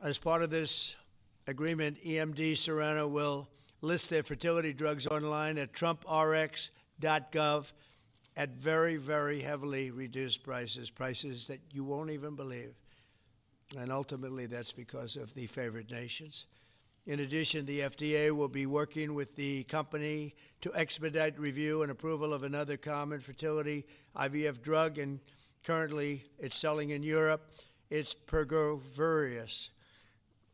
As part of this agreement, EMD Serono will list their fertility drugs online at trumprx.gov at very, very heavily reduced prices, prices that you won't even believe. And ultimately, that's because of the favored nations. In addition, the FDA will be working with the company to expedite review and approval of another common fertility IVF drug, and currently it's selling in Europe. It's Pergoveris.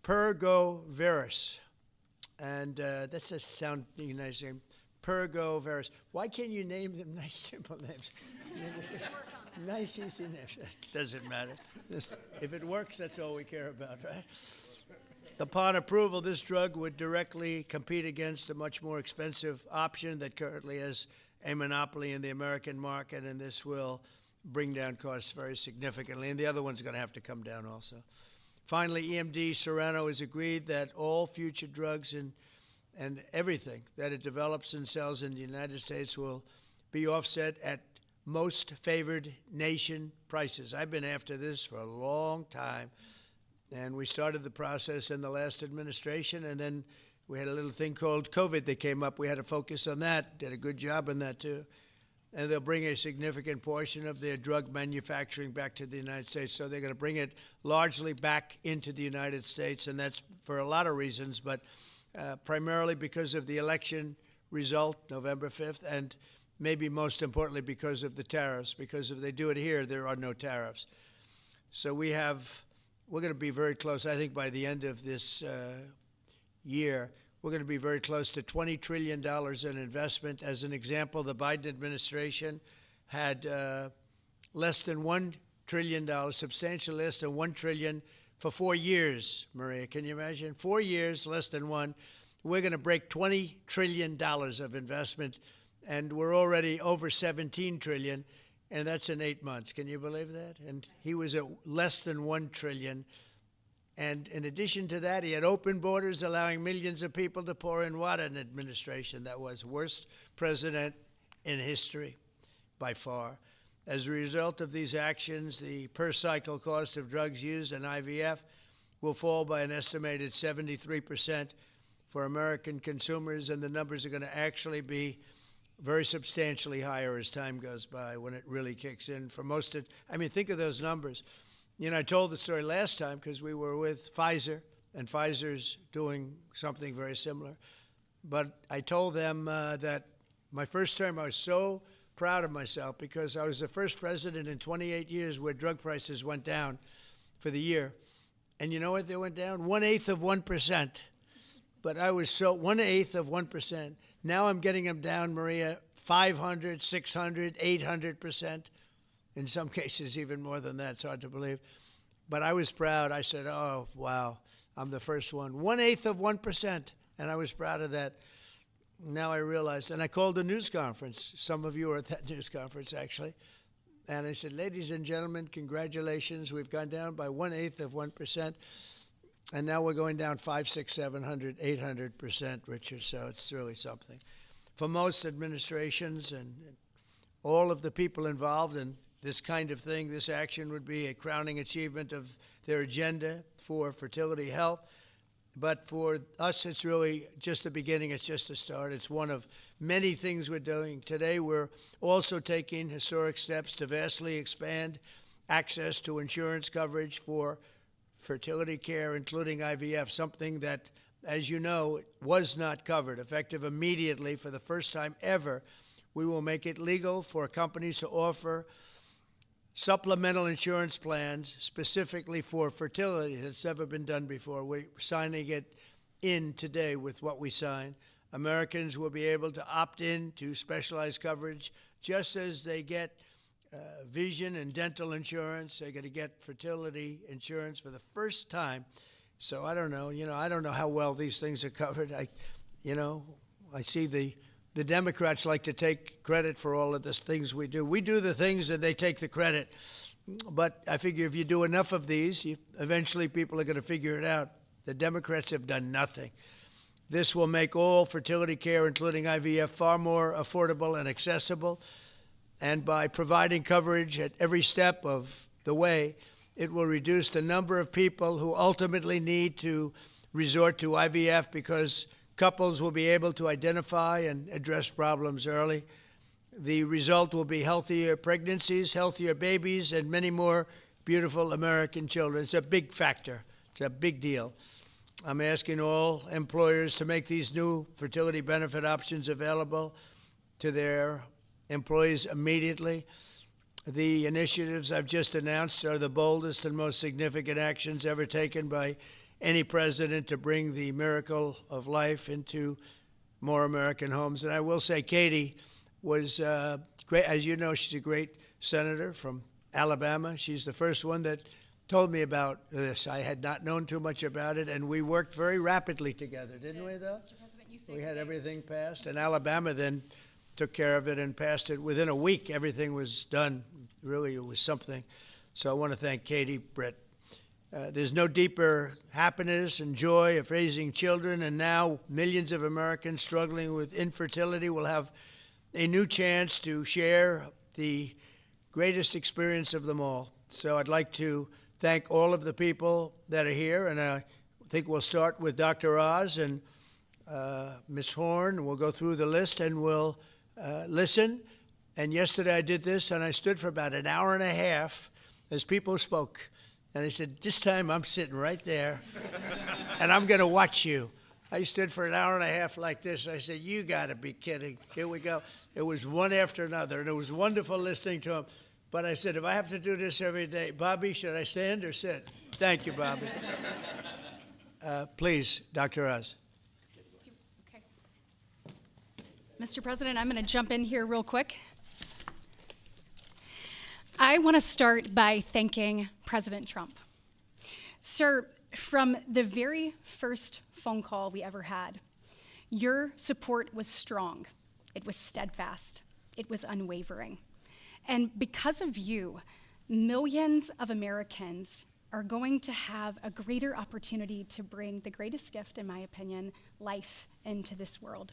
Pergoveris. And that's a sound nice name. Pergoveris. Why can't you name them nice, simple names? Nice, easy names. Doesn't matter. If it works, that's all we care about, right? Upon approval, this drug would directly compete against a much more expensive option that currently has a monopoly in the American market, and this will bring down costs very significantly. And the other one's going to have to come down also. Finally, EMD Serono has agreed that all future drugs and everything that it develops and sells in the United States will be offset at most favored nation prices. I've been after this for a long time, and we started the process in the last administration, and then we had a little thing called COVID that came up. We had to focus on that, did a good job on that too. And they'll bring a significant portion of their drug manufacturing back to the United States. So they're going to bring it largely back into the United States, and that's for a lot of reasons, but primarily because of the election result, November 5th, and maybe most importantly because of the tariffs, because if they do it here, there are no tariffs. So we're going to be very close, I think by the end of this year, we're going to be very close to $20 trillion in investment. As an example, the Biden administration had less than $1 trillion, substantially less than $1 trillion for 4 years, Maria. Can you imagine? 4 years, less than one. We're going to break $20 trillion of investment, and we're already over $17 trillion, and that's in 8 months. Can you believe that? And he was at less than $1 trillion. And in addition to that, he had open borders, allowing millions of people to pour in. What an administration that was. Worst president in history, by far. As a result of these actions, the per-cycle cost of drugs used in IVF will fall by an estimated 73% for American consumers, and the numbers are going to actually be very substantially higher as time goes by when it really kicks in. For most of, I mean, think of those numbers. You know, I told the story last time because we were with Pfizer, and Pfizer's doing something very similar. But I told them that my first term, I was so proud of myself because I was the first president in 28 years where drug prices went down for the year. And you know what they went down? 1/8 of 1%. But I was so 1/8 of 1%. Now I'm getting them down, Maria, 500, 600, 800%. In some cases, even more than that. It's hard to believe. But I was proud. I said, oh, wow, I'm the first one. 1/8 of 1%. And I was proud of that. Now I realized, and I called a news conference. Some of you were at that news conference, actually. And I said, ladies and gentlemen, congratulations. We've gone down by 1/8 of 1%. And now we're going down 500, 600, 700, 800%, Richard. So it's really something. For most administrations and all of the people involved in this kind of thing, this action would be a crowning achievement of their agenda for fertility health. But for us, it's really just the beginning. It's just a start. It's one of many things we're doing. Today, we're also taking historic steps to vastly expand access to insurance coverage for fertility care, including IVF, something that, as you know, was not covered. Effective immediately, for the first time ever, we will make it legal for companies to offer supplemental insurance plans specifically for fertility. That's never been done before. We're signing it in today with what we sign. Americans will be able to opt in to specialized coverage just as they get vision and dental insurance. They're going to get fertility insurance for the first time. So I don't know. I don't know how well these things are covered. I see the Democrats like to take credit for all of the things we do. We do the things and they take the credit. But I figure if you do enough of these, eventually people are going to figure it out. The Democrats have done nothing. This will make all fertility care, including IVF, far more affordable and accessible. And by providing coverage at every step of the way, It will reduce the number of people who ultimately need to resort to IVF because couples will be able to identify and address problems early. The result will be healthier pregnancies, healthier babies, and many more beautiful American children. It's a big factor. It's a big deal. I'm asking all employers to make these new fertility benefit options available to their employees immediately. The initiatives I've just announced are the boldest and most significant actions ever taken by any president to bring the miracle of life into more American homes. And I will say Katie was great. As you know, she's a great senator from Alabama. She's the first one that told me about this. I had not known too much about it, and we worked very rapidly together, didn't we, though? Mr. President, you saved We had the day. everything passed, and Alabama then took care of it and passed it. Within a week, everything was done. Really, it was something. So I want to thank Katie, Britt. There's no deeper happiness and joy of raising children, and now millions of Americans struggling with infertility will have a new chance to share the greatest experience of them all. So I'd like to thank all of the people that are here, and I think we'll start with Dr. Oz and Ms. Horn. We'll go through the list and we'll listen. And yesterday I did this, and I stood for about an hour and a half as people spoke. And I said, this time I'm sitting right there, and I'm going to watch you. I stood for an hour and a half like this. I said, you got to be kidding. Here we go. It was one after another, and it was wonderful listening to them. But I said, if I have to do this every day, Bobby, should I stand or sit? Thank you, Bobby. Please, Dr. Oz. Okay. Mr. President, I'm going to jump in here real quick. I want to start by thanking President Trump. Sir, from the very first phone call we ever had, your support was strong. It was steadfast. It was unwavering. And because of you, millions of Americans are going to have a greater opportunity to bring the greatest gift, in my opinion, life into this world.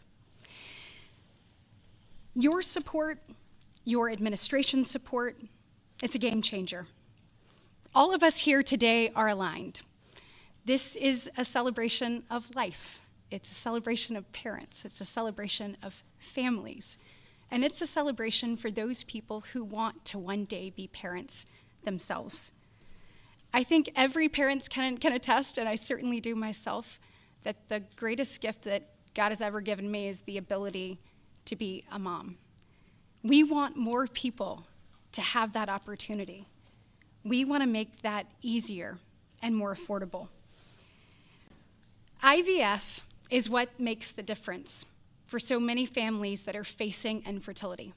Your support, your administration's support, it's a game changer. All of us here today are aligned. This is a celebration of life. It's a celebration of parents. It's a celebration of families. And it's a celebration for those people who want to one day be parents themselves. I think every parent can attest, and I certainly do myself, that the greatest gift that God has ever given me is the ability to be a mom. We want more people to have that opportunity. We want to make that easier and more affordable. IVF is what makes the difference for so many families that are facing infertility.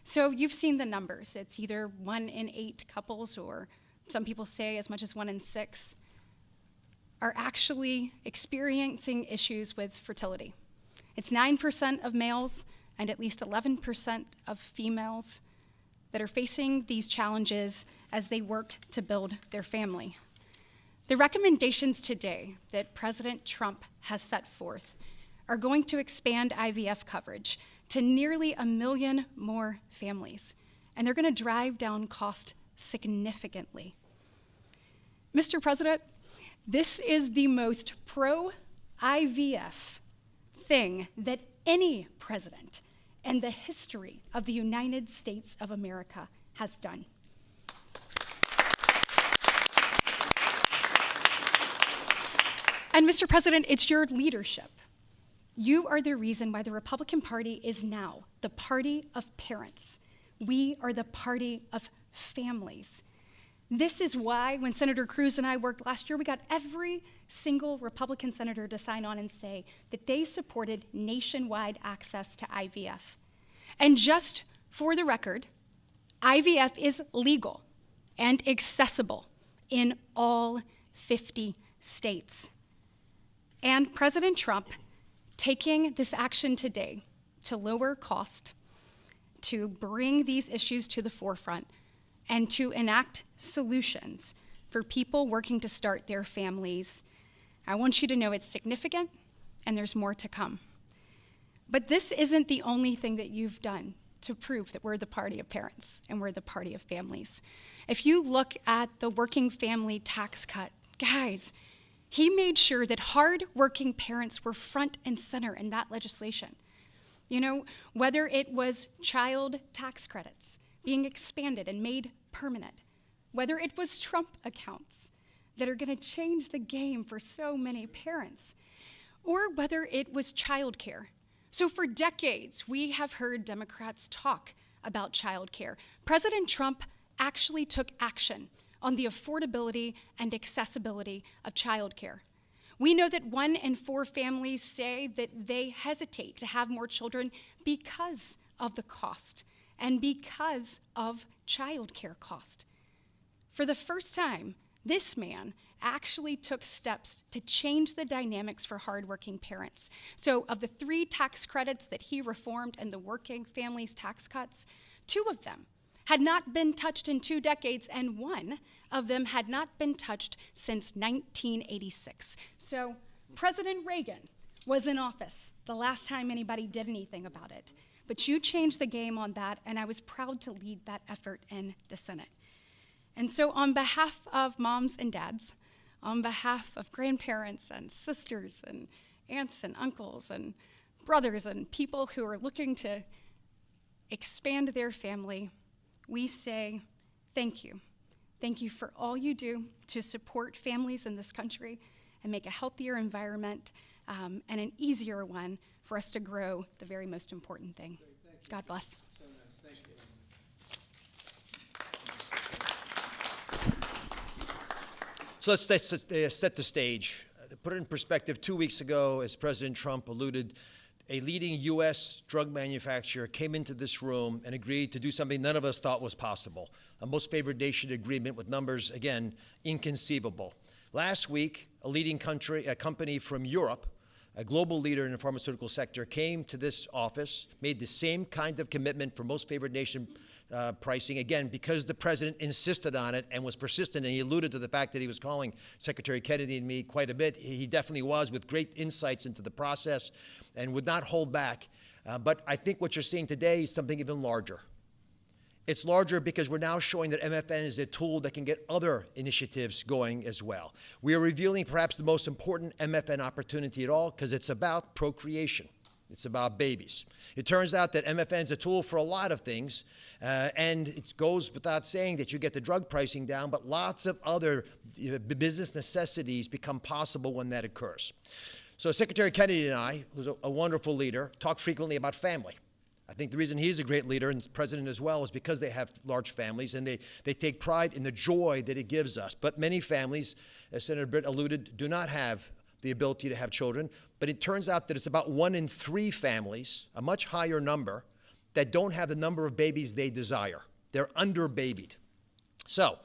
So you've seen the numbers. It's either 1 in 8 couples, or some people say as much as 1 in 6, are actually experiencing issues with fertility. It's 9% of males and at least 11% of females that are facing these challenges as they work to build their family. The recommendations today that President Trump has set forth are going to expand IVF coverage to nearly 1 million more families, and they're going to drive down cost significantly. Mr. President, this is the most pro-IVF thing that any president in the history of the United States of America has done. And Mr. President, it's your leadership. You are the reason why the Republican Party is now the party of parents. We are the party of families. This is why when Senator Cruz and I worked last year, we got every single Republican senator to sign on and say that they supported nationwide access to IVF. And just for the record, IVF is legal and accessible in all 50 states. And President Trump, taking this action today to lower cost, to bring these issues to the forefront, and to enact solutions for people working to start their families, I want you to know it's significant and there's more to come. But this isn't the only thing that you've done to prove that we're the party of parents and we're the party of families. If you look at the working family tax cut, guys, he made sure that hard-working parents were front and center in that legislation. You know, whether it was child tax credits being expanded and made permanent, whether it was Trump accounts that are going to change the game for so many parents, or whether it was childcare. So for decades, we have heard Democrats talk about childcare. President Trump actually took action on the affordability and accessibility of childcare. We know that 1 in 4 families say that they hesitate to have more children because of the cost and because of childcare cost. For the first time, this man actually took steps to change the dynamics for hardworking parents. So of the 3 tax credits that he reformed and the working families tax cuts, 2 of them had not been touched in 2 decades, and 1 of them had not been touched since 1986. So President Reagan was in office the last time anybody did anything about it. But you changed the game on that, and I was proud to lead that effort in the Senate. And so on behalf of moms and dads, on behalf of grandparents and sisters and aunts and uncles and brothers and people who are looking to expand their family, we say thank you. Thank you for all you do to support families in this country and make a healthier environment and an easier one for us to grow the very most important thing. God bless. So nice. Thank you. So let's set the stage. To put it in perspective, 2 weeks ago, as President Trump alluded, a leading U.S. drug manufacturer came into this room and agreed to do something none of us thought was possible. A most favored nation agreement with numbers, again, inconceivable. Last week, a company from Europe, a global leader in the pharmaceutical sector, came to this office, made the same kind of commitment for most favored nation pricing, again, because the president insisted on it and was persistent, and he alluded to the fact that he was calling Secretary Kennedy and me quite a bit. He definitely was, with great insights into the process and would not hold back. But I think what you're seeing today is something even larger. It's larger because we're now showing that MFN is a tool that can get other initiatives going as well. We are revealing perhaps the most important MFN opportunity at all because it's about procreation. It's about babies. It turns out that MFN is a tool for a lot of things, and it goes without saying that you get the drug pricing down, but lots of other business necessities become possible when that occurs. So Secretary Kennedy and I, who's a wonderful leader, talk frequently about family. I think the reason he's a great leader and president as well is because they have large families and they take pride in the joy that it gives us. But many families, as Senator Britt alluded, do not have the ability to have children. But it turns out that it's about 1 in 3 families, a much higher number, that don't have the number of babies they desire. They're under-babied. So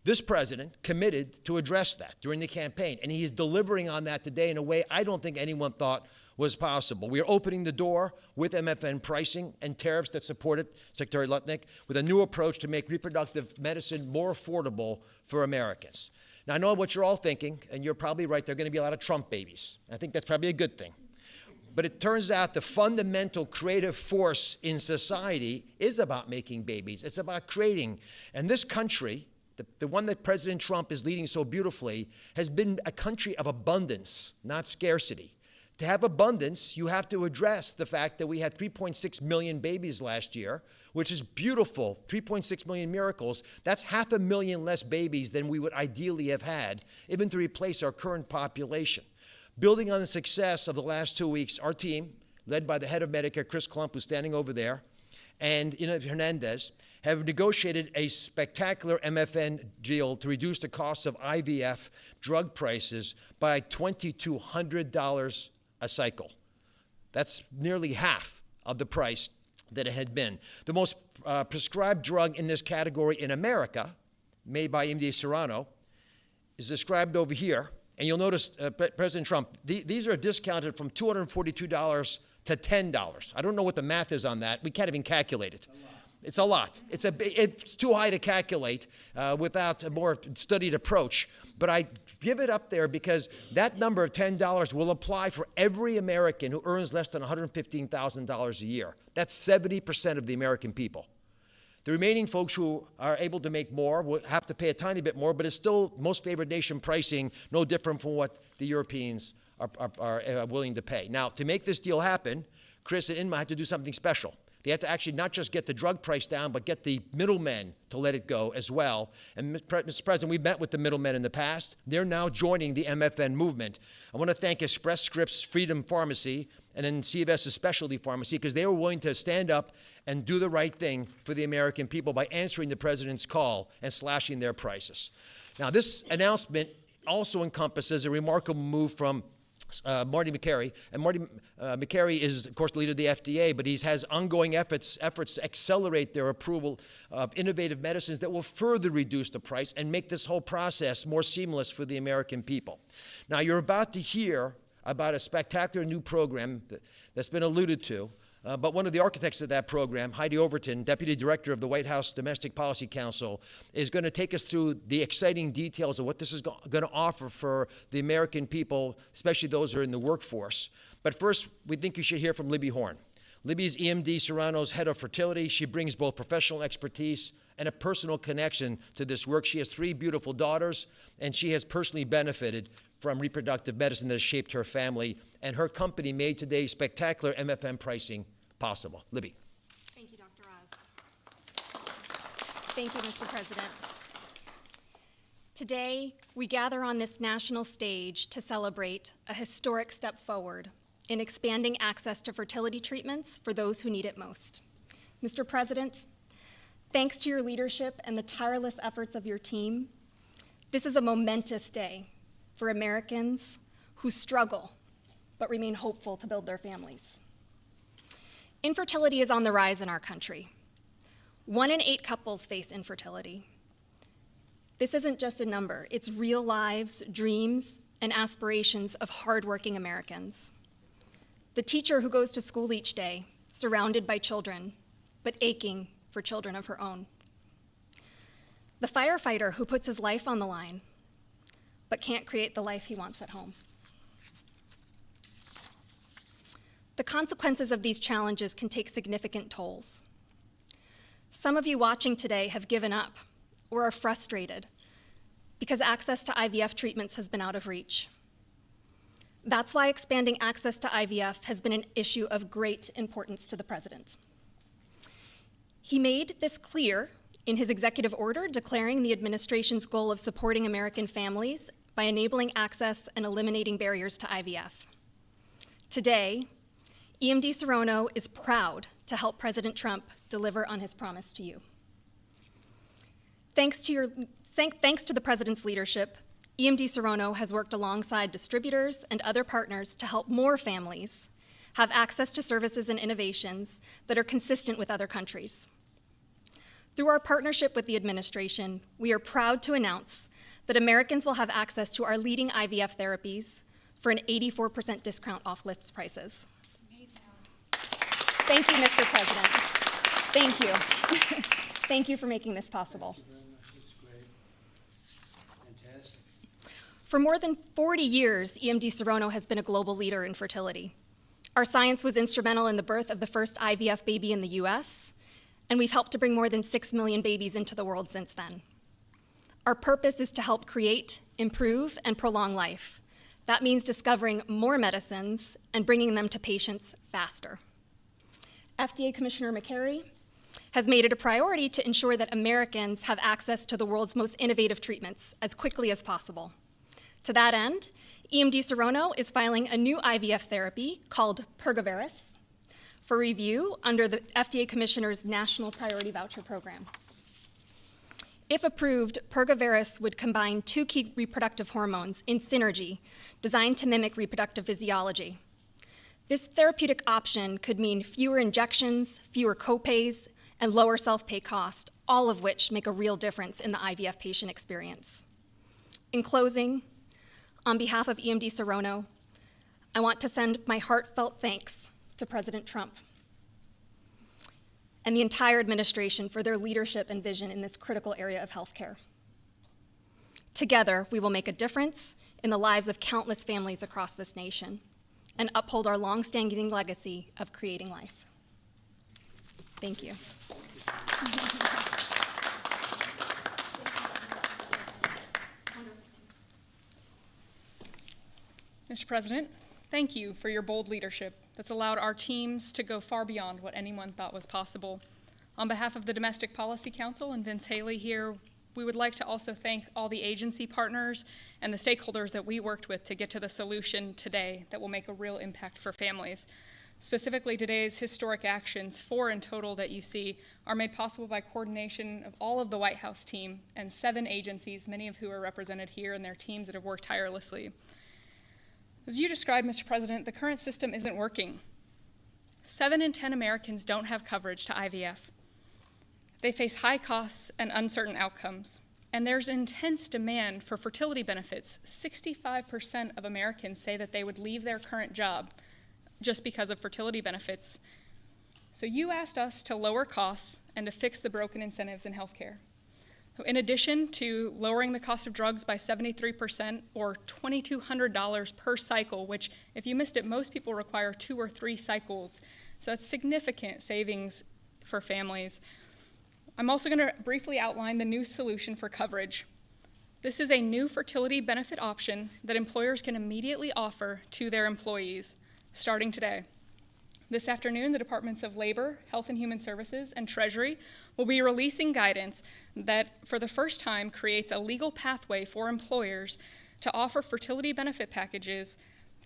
this president committed to address that during the campaign, and he is delivering on that today in a way I don't think anyone thought was possible. We are opening the door with MFN pricing and tariffs that support it, Secretary Lutnick, with a new approach to make reproductive medicine more affordable for Americans. Now, I know what you're all thinking, and you're probably right, there are going to be a lot of Trump babies. I think that's probably a good thing. But it turns out the fundamental creative force in society is about making babies. It's about creating. And this country, the one that President Trump is leading so beautifully, has been a country of abundance, not scarcity. To have abundance, you have to address the fact that we had 3.6 million babies last year, which is beautiful, 3.6 million miracles. That's 500,000 less babies than we would ideally have had, even to replace our current population. Building on the success of the last 2 weeks, our team, led by the head of Medicare, Chris Klump, who's standing over there, and Ina Hernandez, have negotiated a spectacular MFN deal to reduce the cost of IVF drug prices by $2,200 a cycle. That's nearly half of the price that it had been. The most prescribed drug in this category in America, made by MD Serrano, is described over here. And you'll notice, President Trump, these are discounted from $242 to $10. I don't know what the math is on that. We can't even calculate it. It's a lot. It's too high to calculate without a more studied approach. But I give it up there because that number of $10 will apply for every American who earns less than $115,000 a year. That's 70% of the American people. The remaining folks who are able to make more will have to pay a tiny bit more, but it's still most favored nation pricing, no different from what the Europeans are willing to pay. Now, to make this deal happen, Chris and Inma had to do something special. They had to actually not just get the drug price down, but get the middlemen to let it go as well. And Mr. President, we've met with the middlemen in the past. They're now joining the MFN movement. I want to thank Express Scripts Freedom Pharmacy and then CVS's Specialty Pharmacy because they were willing to stand up and do the right thing for the American people by answering the president's call and slashing their prices. Now, this announcement also encompasses a remarkable move from Marty Makary. And Marty Makary is, of course, the leader of the FDA, but he has ongoing efforts to accelerate their approval of innovative medicines that will further reduce the price and make this whole process more seamless for the American people. Now, you're about to hear about a spectacular new program that's been alluded to, but one of the architects of that program, Heidi Overton, Deputy Director of the White House Domestic Policy Council, is going to take us through the exciting details of what this is going to offer for the American people, especially those who are in the workforce. But first, we think you should hear from Libby Horn. Libby is EMD Serrano's head of fertility. She brings both professional expertise and a personal connection to this work. She has 3 beautiful daughters, and she has personally benefited from reproductive medicine that has shaped her family, and her company made today's spectacular MFN pricing possible. Libby. Thank you, Dr. Oz. Thank you, Mr. President. Today, we gather on this national stage to celebrate a historic step forward in expanding access to fertility treatments for those who need it most. Mr. President, thanks to your leadership and the tireless efforts of your team, this is a momentous day for Americans who struggle but remain hopeful to build their families. Infertility is on the rise in our country. 1 in 8 couples face infertility. This isn't just a number, it's real lives, dreams, and aspirations of hardworking Americans. The teacher who goes to school each day, surrounded by children, but aching for children of her own. The firefighter who puts his life on the line, but can't create the life he wants at home. The consequences of these challenges can take significant tolls. Some of you watching today have given up or are frustrated because access to IVF treatments has been out of reach. That's why expanding access to IVF has been an issue of great importance to the president. He made this clear in his executive order declaring the administration's goal of supporting American families by enabling access and eliminating barriers to IVF. Today, EMD Serono is proud to help President Trump deliver on his promise to you. Thanks to the president's leadership, EMD Serono has worked alongside distributors and other partners to help more families have access to services and innovations that are consistent with other countries. Through our partnership with the administration, we are proud to announce that Americans will have access to our leading IVF therapies for an 84% discount off list prices. That's amazing. Thank you, Mr. President. Thank you. Thank you for making this possible. Thank you very much. That's great. Fantastic. For more than 40 years, EMD Serono has been a global leader in fertility. Our science was instrumental in the birth of the first IVF baby in the US, and we've helped to bring more than 6 million babies into the world since then. Our purpose is to help create, improve, and prolong life. That means discovering more medicines and bringing them to patients faster. FDA Commissioner Makary has made it a priority to ensure that Americans have access to the world's most innovative treatments as quickly as possible. To that end, EMD Serono is filing a new IVF therapy called Pergoveris for review under the FDA Commissioner's National Priority Voucher Program. If approved, Pergoveris would combine 2 key reproductive hormones in synergy designed to mimic reproductive physiology. This therapeutic option could mean fewer injections, fewer copays, and lower self-pay cost, all of which make a real difference in the IVF patient experience. In closing, on behalf of EMD Serono, I want to send my heartfelt thanks to President Trump. and the entire administration for their leadership and vision in this critical area of healthcare. Together, we will make a difference in the lives of countless families across this nation and uphold our long-standing legacy of creating life. Thank you. Mr. President, thank you for your bold leadership that's allowed our teams to go far beyond what anyone thought was possible. On behalf of the Domestic Policy Council and Vince Haley here, we would like to also thank all the agency partners and the stakeholders that we worked with to get to the solution today that will make a real impact for families. Specifically, today's historic actions, 4 in total that you see, are made possible by coordination of all of the White House team and 7 agencies, many of who are represented here, and their teams that have worked tirelessly. As you described, Mr. President, the current system isn't working. 7 in 10 Americans don't have coverage to IVF. They face high costs and uncertain outcomes. And there's intense demand for fertility benefits. 65% of Americans say that they would leave their current job just because of fertility benefits. So you asked us to lower costs and to fix the broken incentives in healthcare. In addition to lowering the cost of drugs by 73% or $2,200 per cycle, which if you missed it, most people require 2 or 3 cycles. So that's significant savings for families. I'm also going to briefly outline the new solution for coverage. This is a new fertility benefit option that employers can immediately offer to their employees starting today. This afternoon, the Departments of Labor, Health and Human Services, and Treasury will be releasing guidance that, for the first time, creates a legal pathway for employers to offer fertility benefit packages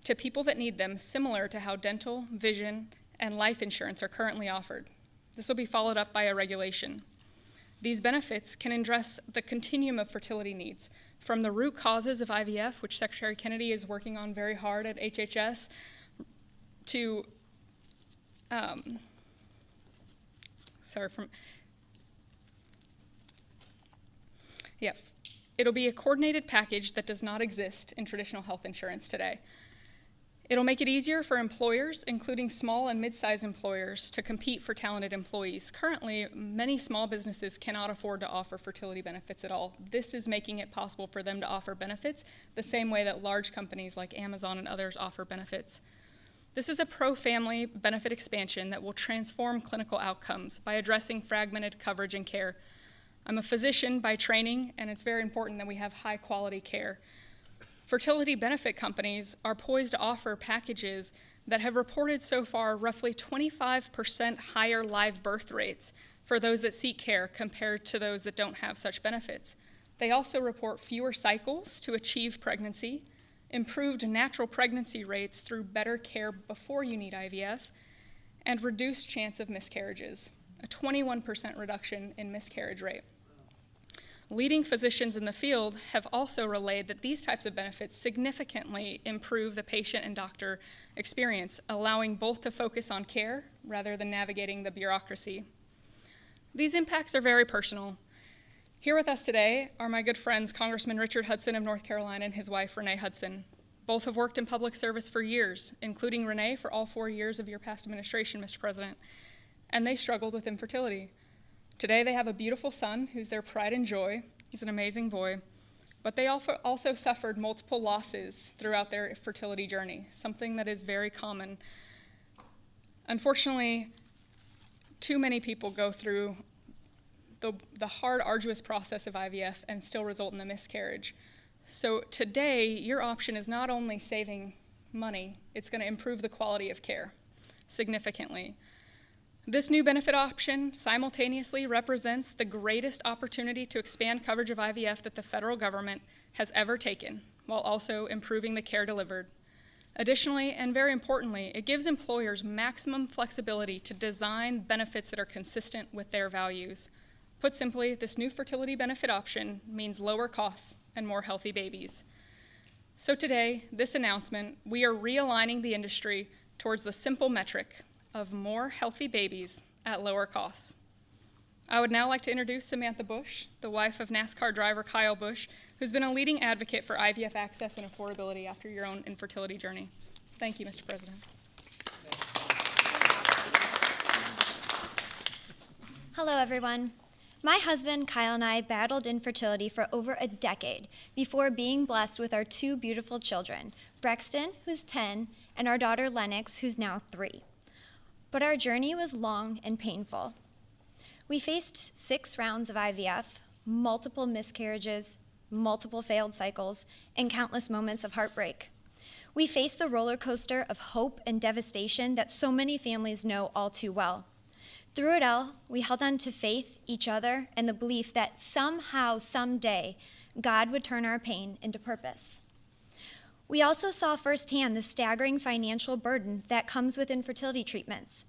to people that need them, similar to how dental, vision, and life insurance are currently offered. This will be followed up by a regulation. These benefits can address the continuum of fertility needs, from the root causes of IVF, which Secretary Kennedy is working on very hard at HHS, to it'll be a coordinated package that does not exist in traditional health insurance today. It'll make it easier for employers, including small and mid-sized employers, to compete for talented employees. Currently, many small businesses cannot afford to offer fertility benefits at all. This is making it possible for them to offer benefits the same way that large companies like Amazon and others offer benefits. This is a pro-family benefit expansion that will transform clinical outcomes by addressing fragmented coverage and care. I'm a physician by training, and it's very important that we have high-quality care. Fertility benefit companies are poised to offer packages that have reported so far roughly 25% higher live birth rates for those that seek care compared to those that don't have such benefits. They also report fewer cycles to achieve pregnancy, improved natural pregnancy rates through better care before you need IVF, and reduced chance of miscarriages, a 21% reduction in miscarriage rate. Leading physicians in the field have also relayed that these types of benefits significantly improve the patient and doctor experience, allowing both to focus on care rather than navigating the bureaucracy. These impacts are very personal. Here with us today are my good friends, Congressman Richard Hudson of North Carolina and his wife, Renee Hudson. Both have worked in public service for years, including Renee for all 4 years of your past administration, Mr. President, and they struggled with infertility. Today they have a beautiful son who's their pride and joy. He's an amazing boy, but they also suffered multiple losses throughout their fertility journey, something that is very common. Unfortunately, too many people go through the hard, arduous process of IVF and still result in a miscarriage. So today, your option is not only saving money, it's going to improve the quality of care significantly. This new benefit option simultaneously represents the greatest opportunity to expand coverage of IVF that the federal government has ever taken, while also improving the care delivered. Additionally, and very importantly, it gives employers maximum flexibility to design benefits that are consistent with their values. Put simply, this new fertility benefit option means lower costs and more healthy babies. So today, this announcement, we are realigning the industry towards the simple metric of more healthy babies at lower costs. I would now like to introduce Samantha Bush, the wife of NASCAR driver Kyle Busch, who's been a leading advocate for IVF access and affordability after your own infertility journey. Thank you, Mr. President. Hello, everyone. My husband, Kyle, and I battled infertility for over a decade before being blessed with our two beautiful children, Brexton, who's 10, and our daughter, Lennox, who's now 3. But our journey was long and painful. We faced 6 rounds of IVF, multiple miscarriages, multiple failed cycles, and countless moments of heartbreak. We faced the roller coaster of hope and devastation that so many families know all too well. Through it all, we held on to faith, each other, and the belief that somehow, someday, God would turn our pain into purpose. We also saw firsthand the staggering financial burden that comes with infertility treatments.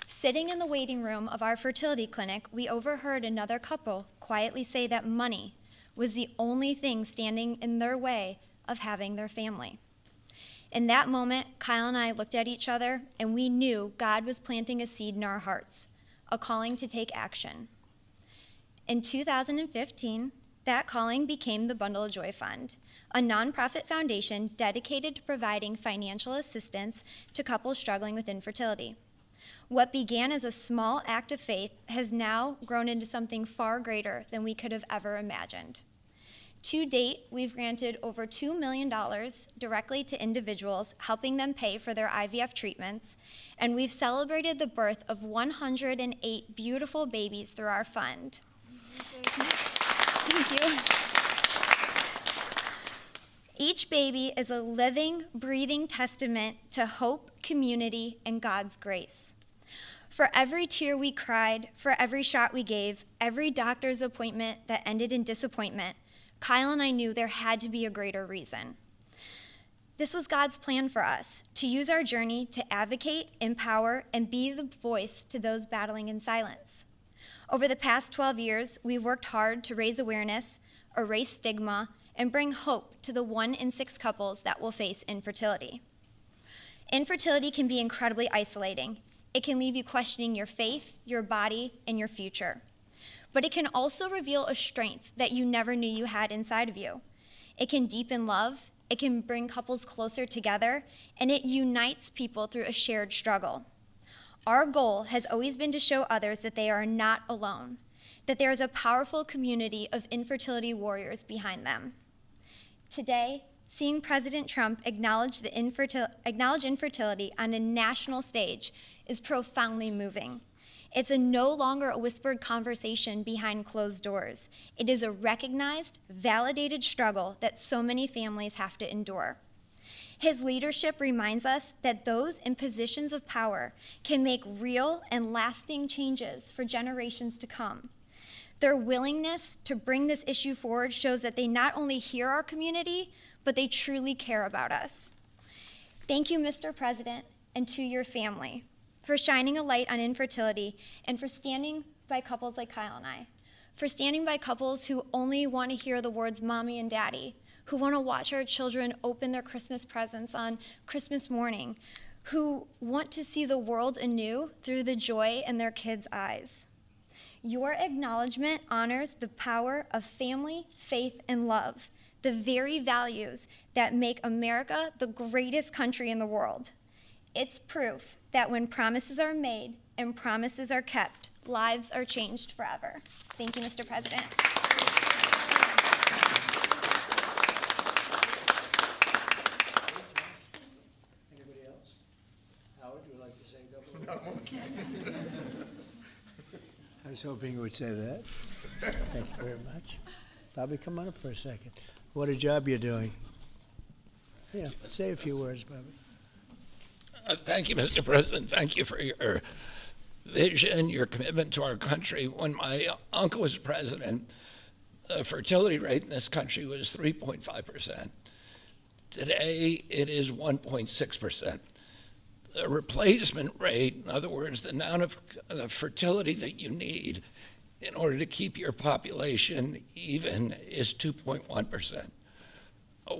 Sitting in the waiting room of our fertility clinic, we overheard another couple quietly say that money was the only thing standing in their way of having their family. In that moment, Kyle and I looked at each other, and we knew God was planting a seed in our hearts, a calling to take action. In 2015, that calling became the Bundle of Joy Fund, a nonprofit foundation dedicated to providing financial assistance to couples struggling with infertility. What began as a small act of faith has now grown into something far greater than we could have ever imagined. To date, we've granted over $2 million directly to individuals, helping them pay for their IVF treatments, and we've celebrated the birth of 108 beautiful babies through our fund. Thank you. Each baby is a living, breathing testament to hope, community, and God's grace. For every tear we cried, for every shot we gave, every doctor's appointment that ended in disappointment, Kyle and I knew there had to be a greater reason. This was God's plan for us, to use our journey to advocate, empower, and be the voice to those battling in silence. Over the past 12 years, we've worked hard to raise awareness, erase stigma, and bring hope to the 1 in 6 couples that will face infertility. Infertility can be incredibly isolating. It can leave you questioning your faith, your body, and your future. But it can also reveal a strength that you never knew you had inside of you. It can deepen love, it can bring couples closer together, and it unites people through a shared struggle. Our goal has always been to show others that they are not alone, that there is a powerful community of infertility warriors behind them. Today, seeing President Trump acknowledge infertility on a national stage is profoundly moving. It's no longer a whispered conversation behind closed doors. It is a recognized, validated struggle that so many families have to endure. His leadership reminds us that those in positions of power can make real and lasting changes for generations to come. Their willingness to bring this issue forward shows that they not only hear our community, but they truly care about us. Thank you, Mr. President, and to your family, for shining a light on infertility and for standing by couples like Kyle and I, for standing by couples who only want to hear the words mommy and daddy, who want to watch our children open their Christmas presents on Christmas morning, who want to see the world anew through the joy in their kids' eyes. Your acknowledgement honors the power of family, faith, and love, the very values that make America the greatest country in the world. It's proof that when promises are made and promises are kept, lives are changed forever. Thank you, Mr. President. Anybody else? Howard, would you like to say a couple of words? I was hoping you would say that. Thank you very much. Bobby, come on up for a second. What a job you're doing. Yeah, say a few words, Bobby. Thank you, Mr. President. Thank you for your vision, your commitment to our country. When my uncle was president, the fertility rate in this country was 3.5%. Today, it is 1.6%. The replacement rate, in other words, the amount of fertility that you need in order to keep your population even, is 2.1%.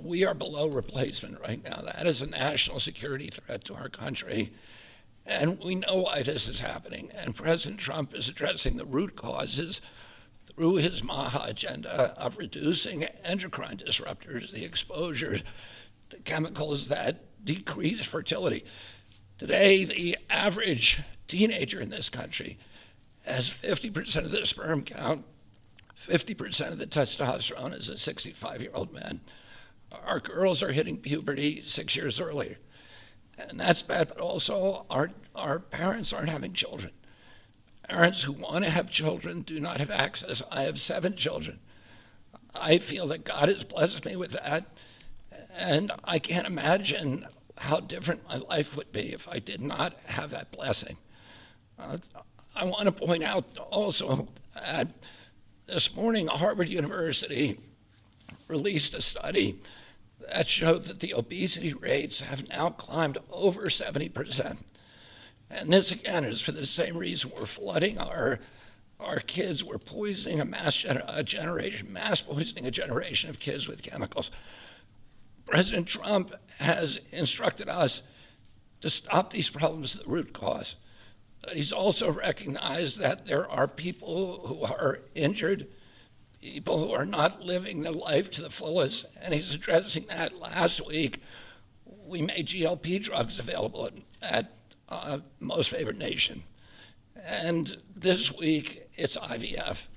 We are below replacement right now. That is a national security threat to our country. And we know why this is happening. And President Trump is addressing the root causes through his MAHA agenda of reducing endocrine disruptors, the exposure to chemicals that decrease fertility. Today, the average teenager in this country has 50% of the sperm count, 50% of the testosterone as a 65-year-old man. Our girls are hitting puberty 6 years earlier. And that's bad, but also our parents aren't having children. Parents who want to have children do not have access. I have 7 children. I feel that God has blessed me with that, and I can't imagine how different my life would be if I did not have that blessing. I want to point out also that this morning Harvard University released a study that showed that the obesity rates have now climbed over 70%. And this, again, is for the same reason we're flooding our kids. We're poisoning mass poisoning a generation of kids with chemicals. President Trump has instructed us to stop these problems at the root cause. He's also recognized that there are people who are injured, people who are not living their life to the fullest, and he's addressing that. Last week, we made GLP drugs available at Most Favored Nation. And this week, it's IVF.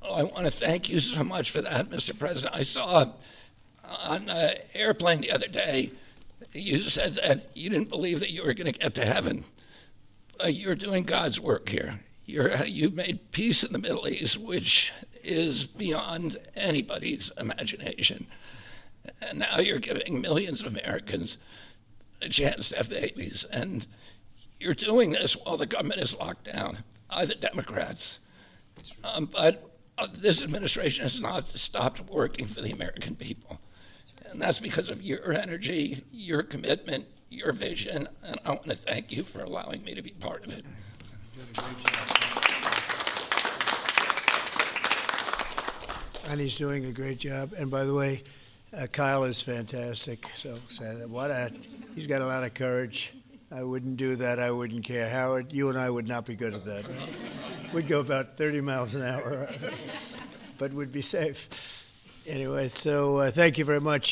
I want to thank you so much for that, Mr. President. I saw on an airplane the other day, you said that you didn't believe that you were going to get to heaven. You're doing God's work here. You've made peace in the Middle East, which is beyond anybody's imagination. And now you're giving millions of Americans a chance to have babies. And you're doing this while the government is locked down by the Democrats. But this administration has not stopped working for the American people. And that's because of your energy, your commitment, your vision, and I want to thank you for allowing me to be part of it. And he's doing a great job. And by the way, Kyle is fantastic. So he's got a lot of courage. I wouldn't do that. I wouldn't care. Howard, you and I would not be good at that. We'd go about 30 miles an hour, but we'd be safe. Anyway, so thank you very much.